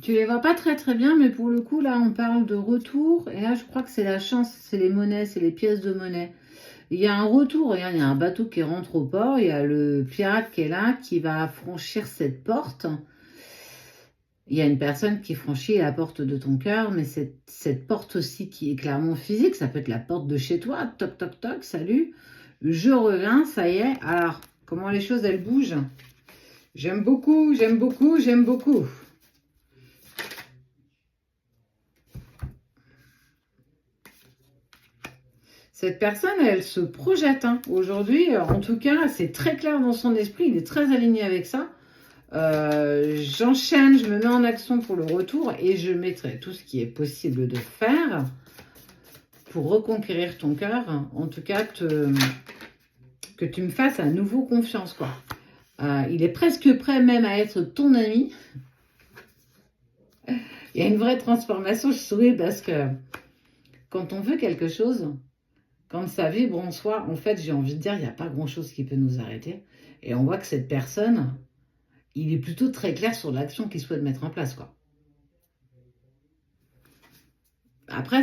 Tu les vois pas très très bien, mais pour le coup, là, on parle de retour. Et là, je crois que c'est la chance, c'est les monnaies, c'est les pièces de monnaie. Il y a un retour, regarde, il y a un bateau qui rentre au port, il y a le pirate qui est là, qui va franchir cette porte. Il y a une personne qui franchit la porte de ton cœur, mais cette porte aussi qui est clairement physique, ça peut être la porte de chez toi, toc toc toc, salut, je reviens, ça y est. Alors, comment les choses, elles bougent? J'aime beaucoup, j'aime beaucoup, j'aime beaucoup. Cette personne, elle se projette, hein. Aujourd'hui, en tout cas, c'est très clair dans son esprit, il est très aligné avec ça. J'enchaîne, je me mets en action pour le retour et je mettrai tout ce qui est possible de faire pour reconquérir ton cœur. En tout cas, que tu me fasses à nouveau confiance, quoi. Il est presque prêt même à être ton ami. Il y a une vraie transformation, je souris parce que quand on veut quelque chose, quand ça vibre en soi, en fait, j'ai envie de dire, il n'y a pas grand-chose qui peut nous arrêter. Et on voit que cette personne, il est plutôt très clair sur l'action qu'il souhaite mettre en place, quoi. Après,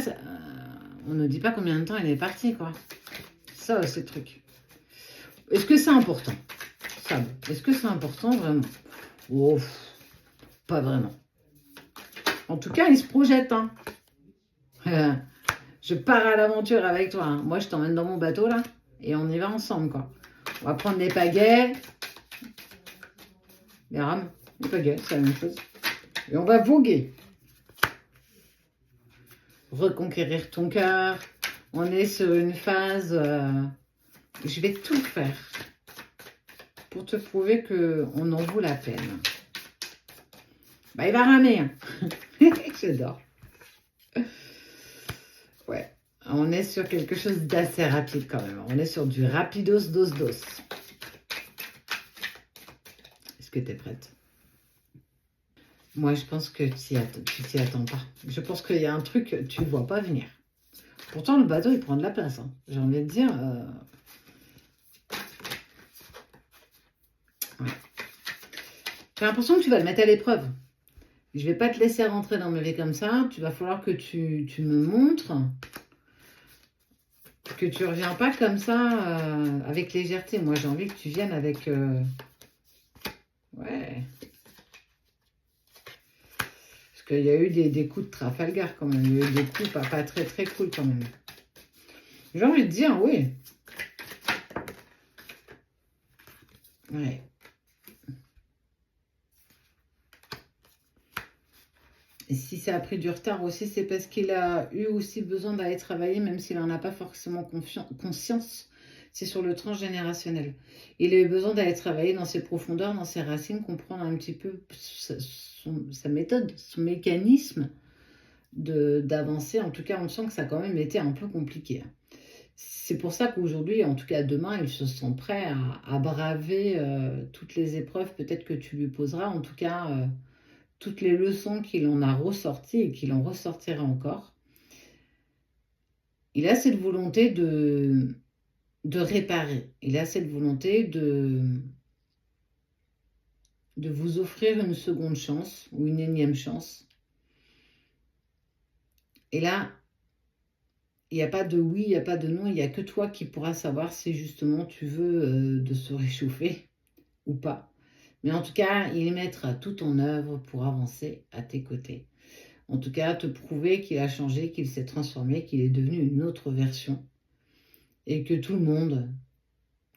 on ne dit pas combien de temps il est parti, quoi. Ça, c'est le truc. Est-ce que c'est important? Ça, est-ce que c'est important, vraiment? Oh, pas vraiment. En tout cas, il se projette, hein. Je pars à l'aventure avec toi, hein. Moi, je t'emmène dans mon bateau, là, et on y va ensemble, quoi. On va prendre les pagaies, les rames, les pagaies, c'est la même chose. Et on va voguer. Reconquérir ton cœur. On est sur une phase... je vais tout faire pour te prouver qu'on en vaut la peine. Bah, il va ramer, hein. J'adore. Ouais. On est sur quelque chose d'assez rapide quand même. On est sur du rapidos dos dos. Est-ce que tu es prête? Moi, je pense que tu t'y attends pas. Je pense qu'il y a un truc que tu ne vois pas venir. Pourtant, le bateau, il prend de la place, hein. J'ai envie de dire... ouais. J'ai l'impression que tu vas le mettre à l'épreuve. Je ne vais pas te laisser rentrer dans ma vie comme ça. Tu vas falloir que tu me montres que tu ne reviens pas comme ça avec légèreté. Moi, j'ai envie que tu viennes avec... ouais. Parce qu'il y a eu des coups de Trafalgar quand même. Il y a eu des coups pas très très cool quand même. J'ai envie de dire, oui. Ouais. Et si ça a pris du retard aussi, c'est parce qu'il a eu aussi besoin d'aller travailler, même s'il n'en a pas forcément conscience. C'est sur le transgénérationnel. Il a eu besoin d'aller travailler dans ses profondeurs, dans ses racines, comprendre un petit peu sa méthode, son mécanisme d'avancer. En tout cas, on sent que ça a quand même été un peu compliqué. C'est pour ça qu'aujourd'hui, en tout cas demain, il se sent prêt à braver toutes les épreuves peut-être que tu lui poseras. En tout cas... toutes les leçons qu'il en a ressorties et qu'il en ressortira encore. Il a cette volonté de réparer. Il a cette volonté de vous offrir une seconde chance ou une énième chance. Et là, il n'y a pas de oui, il n'y a pas de non, il n'y a que toi qui pourras savoir si justement tu veux de se réchauffer ou pas. Mais en tout cas, il mettra tout en œuvre pour avancer à tes côtés. En tout cas, te prouver qu'il a changé, qu'il s'est transformé, qu'il est devenu une autre version. Et que tout le monde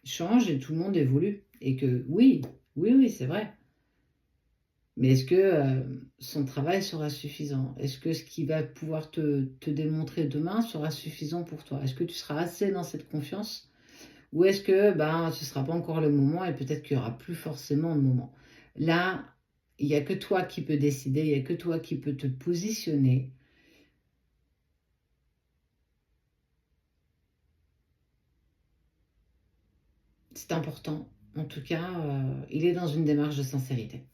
change et tout le monde évolue. Et que oui, oui, oui, c'est vrai. Mais est-ce que son travail sera suffisant? Est-ce que ce qu'il va pouvoir te démontrer demain sera suffisant pour toi? Est-ce que tu seras assez dans cette confiance? Ou est-ce que ce ne sera pas encore le moment et peut-être qu'il n'y aura plus forcément de moment? Là, il n'y a que toi qui peux décider, il n'y a que toi qui peux te positionner. C'est important. En tout cas, il est dans une démarche de sincérité.